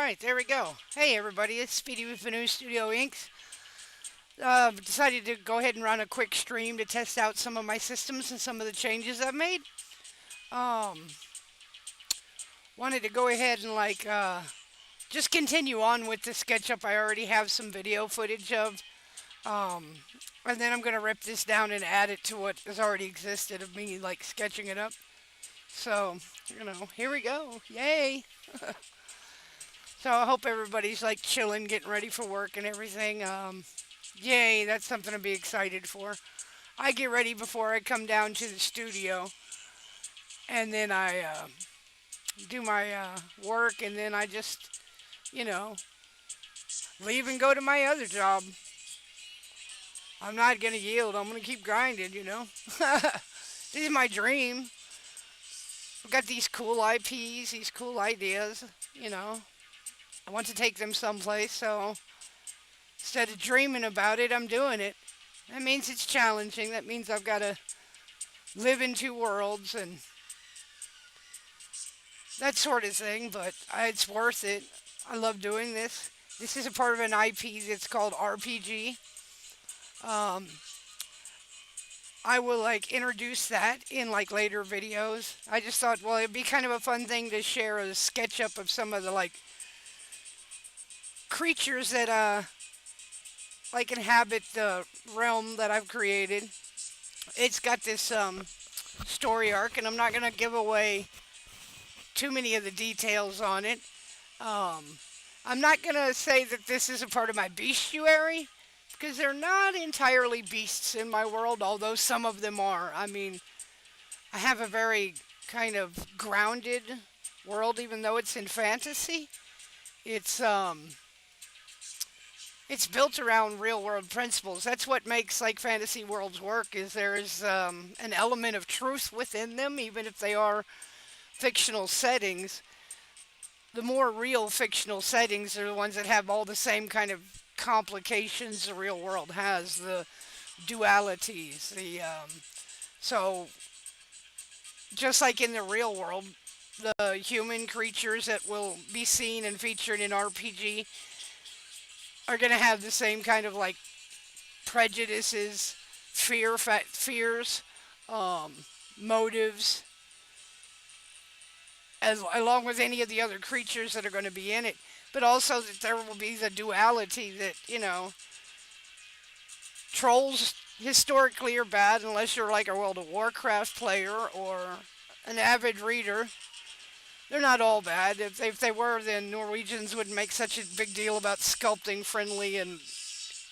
right, there we go. Hey, everybody, it's Speedy with the New Studio Inc. Decided to go ahead and run a quick stream to test out some of my systems and some of the changes I've made. Um, Wanted to go ahead and just continue on with the SketchUp I already have some video footage of. Um, and then I'm gonna rip this down and add it to what has already existed of me like sketching it up. So, here we go. Yay! So I hope everybody's like chilling, getting ready for work and everything. Yay, that's something to be excited for. I get ready before I come down to the studio, and then I do my work, and then I just, you know, leave and go to my other job. I'm not gonna yield. I'm gonna keep grinding. This is my dream. I've got these cool IPs, these cool ideas. I want to take them someplace, so instead of dreaming about it, I'm doing it. That means it's challenging. That means I've got to live in two worlds and that sort of thing, but it's worth it. I love doing this. This is a part of an IP that's called RPG. Um, I will introduce that in later videos. I just thought, well, it'd be kind of a fun thing to share a sketch up of some of the creatures that inhabit the realm that I've created. It's got this story arc, and I'm not gonna give away too many of the details on it. Um, I'm not gonna say that this is a part of my bestiary because they're not entirely beasts in my world, although some of them are. I mean, I have a very kind of grounded world, even though it's in fantasy. It's it's built around real world principles. That's what makes fantasy worlds work. Is there is an element of truth within them, even if they are fictional settings. The more real fictional settings are the ones that have all the same kind of complications the real world has. The dualities. So just like in the real world, the human creatures that will be seen and featured in RPG are going to have the same kind of prejudices, fears, um, motives, as along with any of the other creatures that are going to be in it. But also that there will be the duality that trolls historically are bad unless you're like a World of Warcraft player or an avid reader. They're not all bad. If they were, then Norwegians wouldn't make such a big deal about sculpting friendly and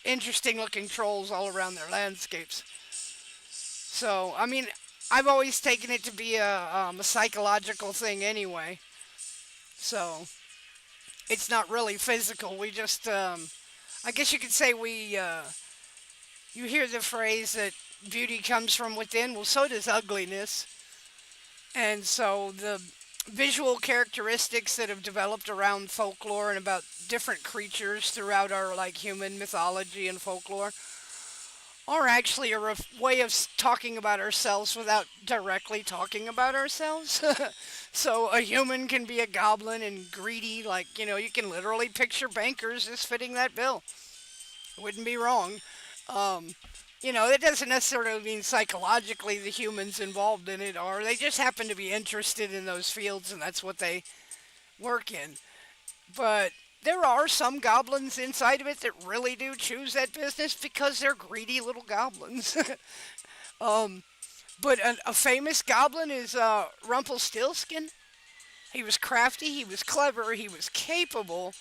interesting looking trolls all around their landscapes. So, I mean, I've always taken it to be a psychological thing anyway. So, it's not really physical. We just, I guess you could say you hear the phrase that beauty comes from within. Well, so does ugliness. And so the visual characteristics that have developed around folklore and about different creatures throughout our human mythology and folklore are actually a way of talking about ourselves without directly talking about ourselves. So a human can be a goblin and greedy, you can literally picture bankers as fitting that bill. Wouldn't be wrong. Um, that doesn't necessarily mean psychologically the humans involved in it are. They just happen to be interested in those fields and that's what they work in. But there are some goblins inside of it that really do choose that business because they're greedy little goblins. um, but a famous goblin is Rumpelstiltskin. He was crafty, he was clever, he was capable,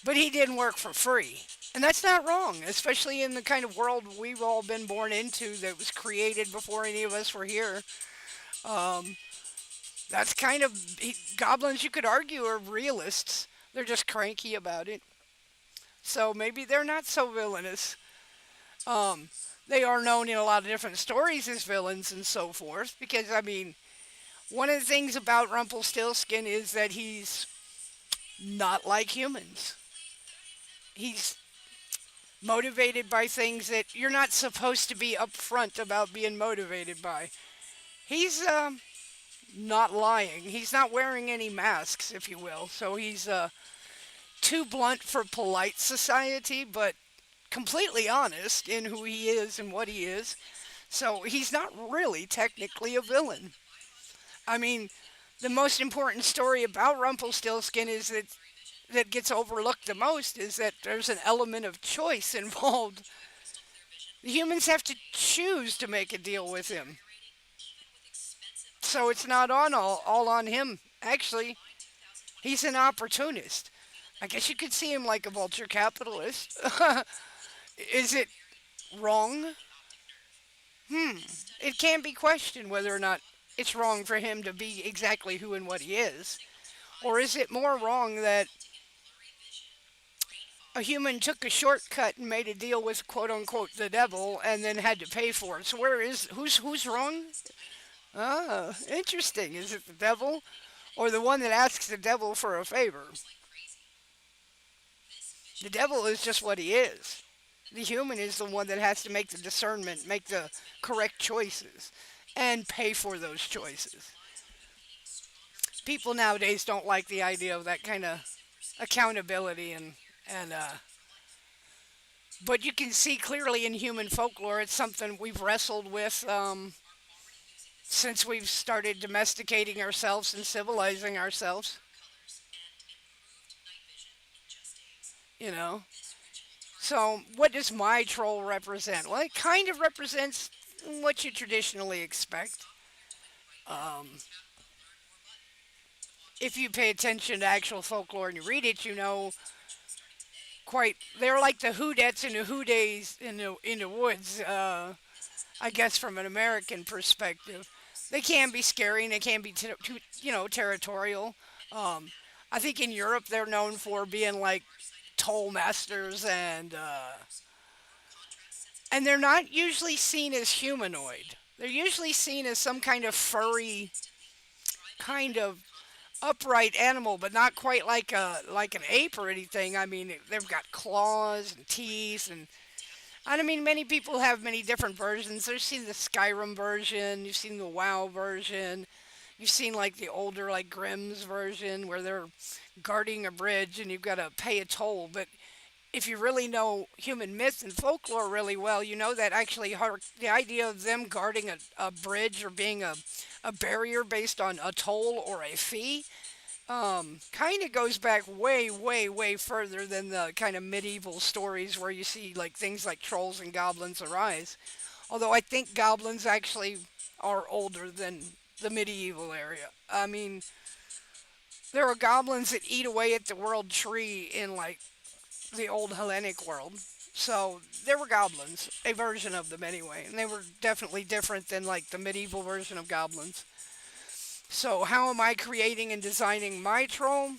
but he didn't work for free. And that's not wrong, especially in the kind of world we've all been born into that was created before any of us were here. Um, that's kind of goblins, you could argue, are realists. They're just cranky about it. So maybe they're not so villainous. Um, they are known in a lot of different stories as villains and so forth, because, I mean, one of the things about Rumpelstiltskin is that he's not like humans. He's motivated by things that you're not supposed to be upfront about being motivated by. He's not lying. He's not wearing any masks, if you will. So he's too blunt for polite society, but completely honest in who he is and what he is. So he's not really technically a villain. I mean, the most important story about Rumpelstiltskin is that gets overlooked the most is that there's an element of choice involved. The humans have to choose to make a deal with him. So it's not all on him. Actually, he's an opportunist. I guess you could see him like a vulture capitalist. Is it wrong? It can be questioned whether or not it's wrong for him to be exactly who and what he is. Or is it more wrong that a human took a shortcut and made a deal with quote unquote the devil and then had to pay for it? So who's wrong? Ah, interesting. Is it the devil or the one that asks the devil for a favor? The devil is just what he is. The human is the one that has to make the discernment, make the correct choices, and pay for those choices. People nowadays don't like the idea of that kind of accountability and but you can see clearly in human folklore it's something we've wrestled with since we've started domesticating ourselves and civilizing ourselves. You know. So what does my troll represent? Well, it kind of represents what you traditionally expect. Um, if you pay attention to actual folklore and you read it, you know quite they're like the Whodettes and the Whodays in the woods. I guess from an American perspective, they can be scary and they can be territorial. Um, I think in Europe they're known for being like toll masters and they're not usually seen as humanoid. They're usually seen as some kind of furry, kind of upright animal, but not quite like an ape or anything. I mean, they've got claws and teeth, and I mean, many people have many different versions. There's seen the Skyrim version, you've seen the WoW version, you've seen like the older like Grimm's version where they're guarding a bridge and you've got to pay a toll. But if you really know human myth and folklore really well, you know that actually the idea of them guarding a bridge or being a barrier based on a toll or a fee kind of goes back way, way, way further than the kind of medieval stories where you see like things like trolls and goblins arise. Although I think goblins actually are older than the medieval area. I mean, there are goblins that eat away at the world tree in like the old Hellenic world. So there were goblins, a version of them anyway, and they were definitely different than like the medieval version of goblins. So how am I creating and designing my troll?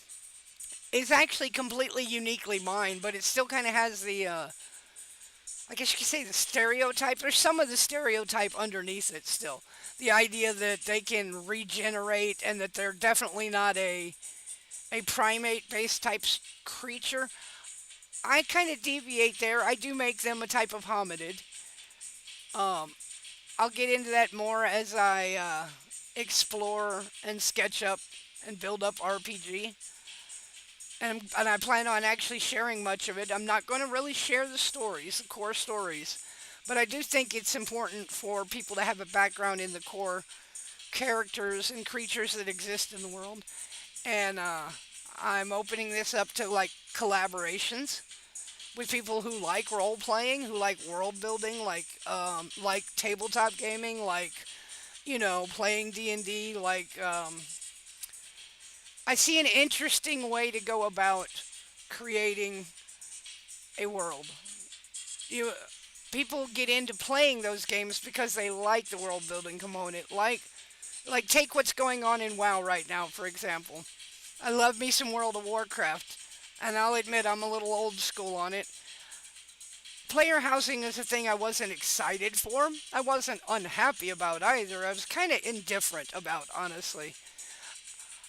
It's actually completely uniquely mine, but it still kind of has I guess you could say the stereotype. There's some of the stereotype underneath it still. The idea that they can regenerate and that they're definitely not a primate based type creature. I kind of deviate there. I do make them a type of hominid. Um, I'll get into that more as I explore and sketch up and build up RPG. And I plan on actually sharing much of it. I'm not going to really share the stories, the core stories, but I do think it's important for people to have a background in the core characters and creatures that exist in the world. And I'm opening this up to like collaborations with people who like role playing, who like world building, like tabletop gaming, like playing D&D. I see an interesting way to go about creating a world. You People get into playing those games because they like the world building component. Like take what's going on in WoW right now, for example. I love me some World of Warcraft, and I'll admit I'm a little old school on it. Player housing is a thing I wasn't excited for. I wasn't unhappy about either. I was kind of indifferent about, honestly.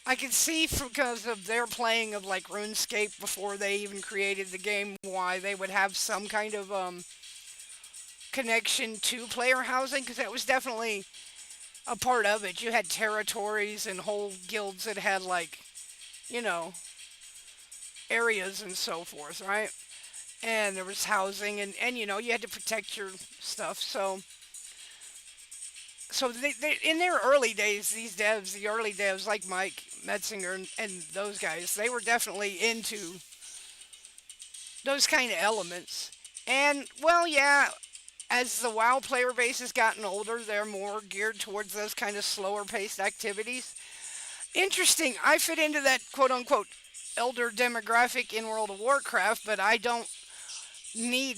I could see because of their playing of like RuneScape before they even created the game why they would have some kind of connection to player housing because that was definitely a part of it. You had territories and whole guilds that had like, you know, areas and so forth, right? And there was housing, and you had to protect your stuff. So they in their early days, these devs, the early devs like Mike Metzinger and those guys, they were definitely into those kind of elements. And well, yeah, as the WoW player base has gotten older, they're more geared towards those kind of slower paced activities. Interesting. I fit into that quote unquote elder demographic in World of Warcraft, but I don't need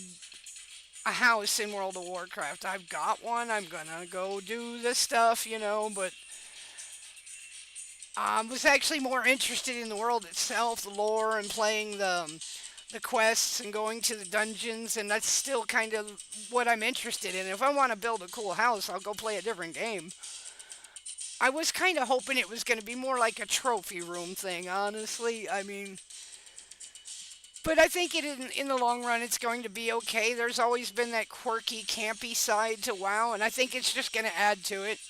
a house in World of Warcraft. I've got one. I'm gonna go do this stuff, but I was actually more interested in the world itself, the lore, and playing the quests and going to the dungeons, and that's still kind of what I'm interested in. If I want to build a cool house, I'll go play a different game. I was kind of hoping it was going to be more like a trophy room thing, honestly. I mean, but I think in the long run it's going to be okay. There's always been that quirky, campy side to WoW, and I think it's just going to add to it.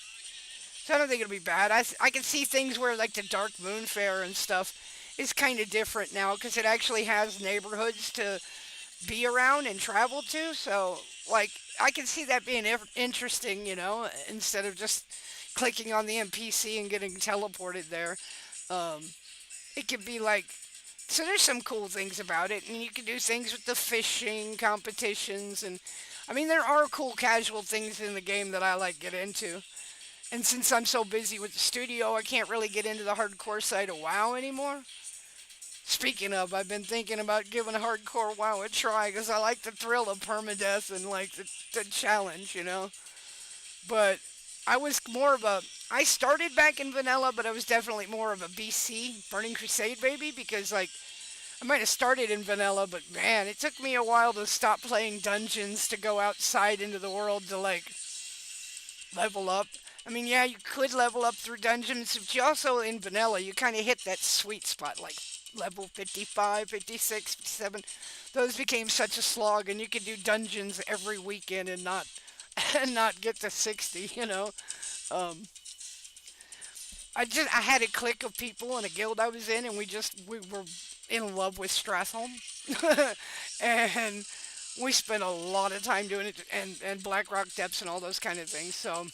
So I don't think it'll be bad. I can see things where like the Dark Moon Fair and stuff is kind of different now because it actually has neighborhoods to be around and travel to. So like I can see that being interesting, instead of just clicking on the NPC and getting teleported there. Um, it could be like so. There's some cool things about it, and you can do things with the fishing competitions, and I mean there are cool casual things in the game that I like get into. And since I'm so busy with the studio, I can't really get into the hardcore side of WoW anymore. Speaking of, I've been thinking about giving hardcore WoW a try because I like the thrill of permadeath and like the challenge, But I was more of a. I started back in vanilla, but I was definitely more of a BC Burning Crusade baby because like I might have started in vanilla, but man, it took me a while to stop playing dungeons to go outside into the world to like level up. I mean, yeah, you could level up through dungeons, but you also in vanilla you kind of hit that sweet spot like level 55, 56, 57. Those became such a slog, and you could do dungeons every weekend and not and not get to 60. Um, I had a clique of people in a guild I was in, and we were in love with Stratholme, and we spent a lot of time doing it, and Blackrock Depths and all those kind of things. So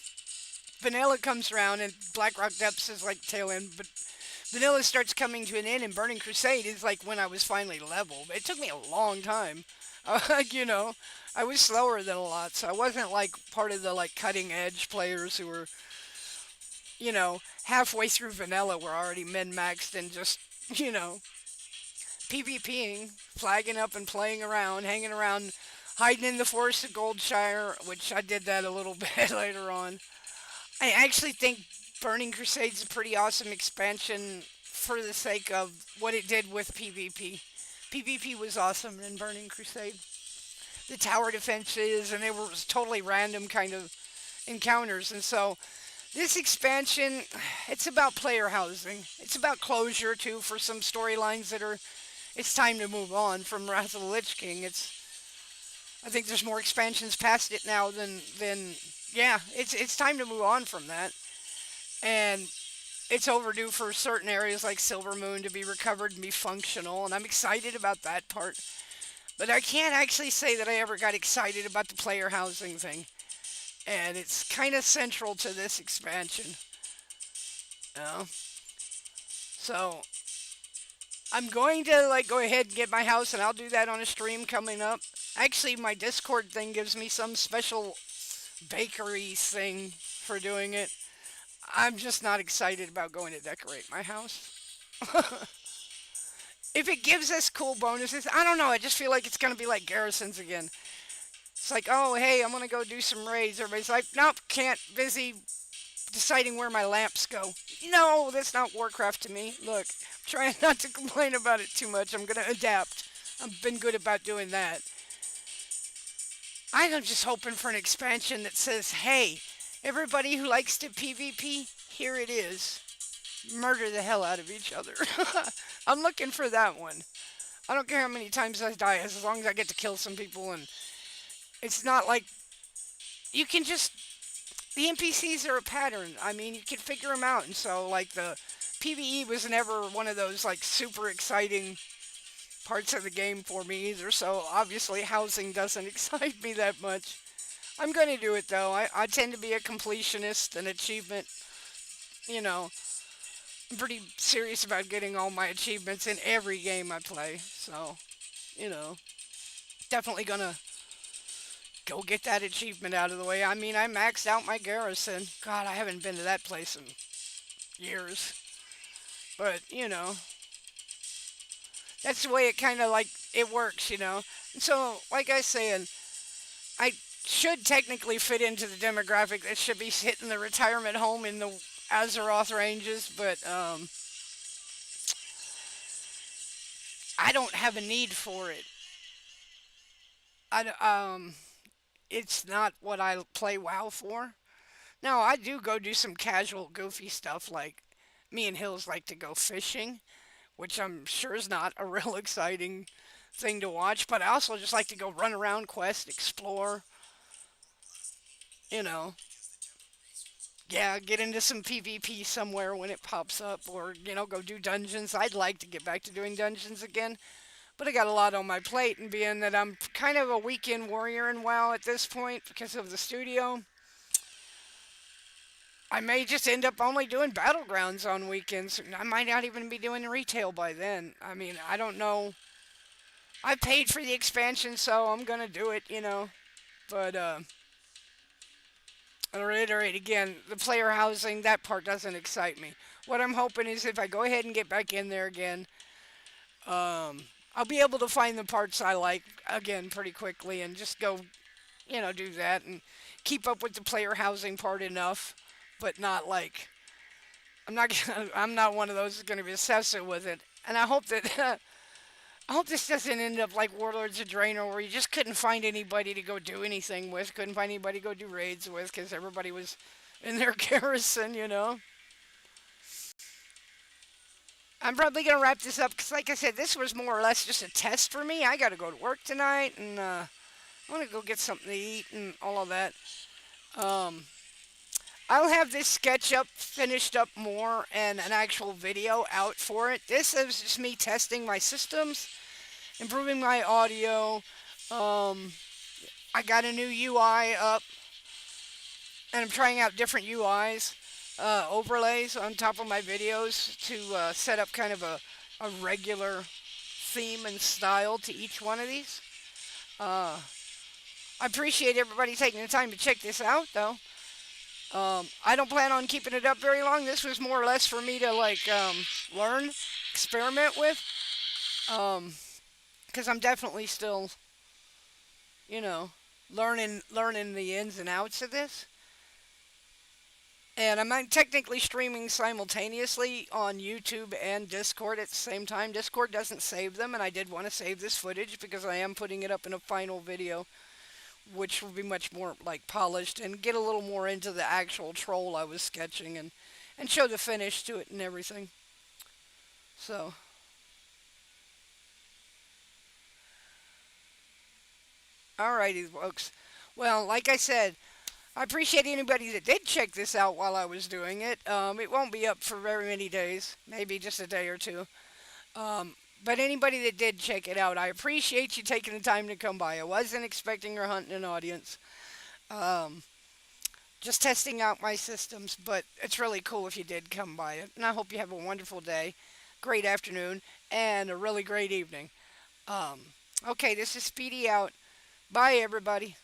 Vanilla comes around, and Blackrock Depths is like tail end, but Vanilla starts coming to an end, and Burning Crusade is like when I was finally leveled. It took me a long time. I was slower than a lot, so I wasn't like part of the like cutting edge players who were, halfway through vanilla were already min maxed and just, you know, PvPing, flagging up and playing around, hanging around, hiding in the Forest of Goldshire, which I did that a little bit later on. I actually think Burning Crusade's a pretty awesome expansion for the sake of what it did with PvP. PvP was awesome in Burning Crusade. The tower defenses, and they were totally random kind of encounters. And so this expansion, it's about player housing. It's about closure too for some storylines that are. It's time to move on from Wrath of the Lich King. I think there's more expansions past it now than yeah. It's time to move on from that, and it's overdue for certain areas like Silver Moon to be recovered and be functional. And I'm excited about that part. But I can't actually say that I ever got excited about the player housing thing. And it's kind of central to this expansion. You know? So I'm going to like go ahead and get my house, and I'll do that on a stream coming up. Actually, my Discord thing gives me some special bakery thing for doing it. I'm just not excited about going to decorate my house. If it gives us cool bonuses, I don't know. I just feel like it's going to be like Garrisons again. It's like, oh, hey, I'm going to go do some raids. Everybody's like, nope, can't. Busy deciding where my lamps go. No, that's not Warcraft to me. Look, I'm trying not to complain about it too much. I'm going to adapt. I've been good about doing that. I'm just hoping for an expansion that says, hey, everybody who likes to PvP, here it is. Murder the hell out of each other. I'm looking for that one. I don't care how many times I die, as long as I get to kill some people, and it's not like you can just the NPCs are a pattern. I mean, you can figure them out, and so like the PVE was never one of those like super exciting parts of the game for me either, so obviously housing doesn't excite me that much. I'm going to do it though. I tend to be a completionist and achievement, you know, I'm pretty serious about getting all my achievements in every game I play, so, you know, definitely gonna go get that achievement out of the way. I mean, I maxed out my garrison. God, I haven't been to that place in years. But, that's the way it kind of like it works, And so, like I said, I should technically fit into the demographic that should be hitting the retirement home in the Azeroth ranges, but I don't have a need for it. It's not what I play WoW for. Now, I do go do some casual, goofy stuff like me and Hills like to go fishing, which I'm sure is not a real exciting thing to watch, but I also just like to go run around, quest, explore, you know. Yeah, get into some PvP somewhere when it pops up, or, go do dungeons. I'd like to get back to doing dungeons again, but I got a lot on my plate, and being that I'm kind of a weekend warrior in WoW at this point because of the studio, I may just end up only doing battlegrounds on weekends. I might not even be doing retail by then. I mean, I don't know. I paid for the expansion, so I'm gonna do it. But I'll reiterate again, the player housing, that part doesn't excite me. What I'm hoping is if I go ahead and get back in there again, I'll be able to find the parts I like again pretty quickly and just go, do that and keep up with the player housing part enough, but not like I'm not one of those that's going to be obsessive with it. And I hope that I hope this doesn't end up like Warlords of Draenor, where you just couldn't find anybody to go do anything with, couldn't find anybody to go do raids with, because everybody was in their garrison. I'm probably gonna wrap this up because, like I said, this was more or less just a test for me. I got to go to work tonight, and I want to go get something to eat and all of that. Um, I'll have this sketch up, finished up more, and an actual video out for it. This is just me testing my systems, improving my audio. Um, I got a new UI up, and I'm trying out different UIs, overlays on top of my videos to set up kind of a regular theme and style to each one of these. Uh, I appreciate everybody taking the time to check this out, though. I don't plan on keeping it up very long. This was more or less for me to like learn, experiment with, because I'm definitely still, you know, learning the ins and outs of this. And I'm technically streaming simultaneously on YouTube and Discord at the same time. Discord doesn't save them, and I did want to save this footage because I am putting it up in a final video, which will be much more like polished and get a little more into the actual troll I was sketching and show the finish to it and everything. So, alrighty, folks. Well, like I said, I appreciate anybody that did check this out while I was doing it. It won't be up for very many days, maybe just a day or two. Um, but anybody that did check it out, I appreciate you taking the time to come by. I wasn't expecting or hunting an audience. Um, just testing out my systems, but it's really cool if you did come by it. And I hope you have a wonderful day, great afternoon, and a really great evening. Um, okay, this is Speedy out. Bye, everybody.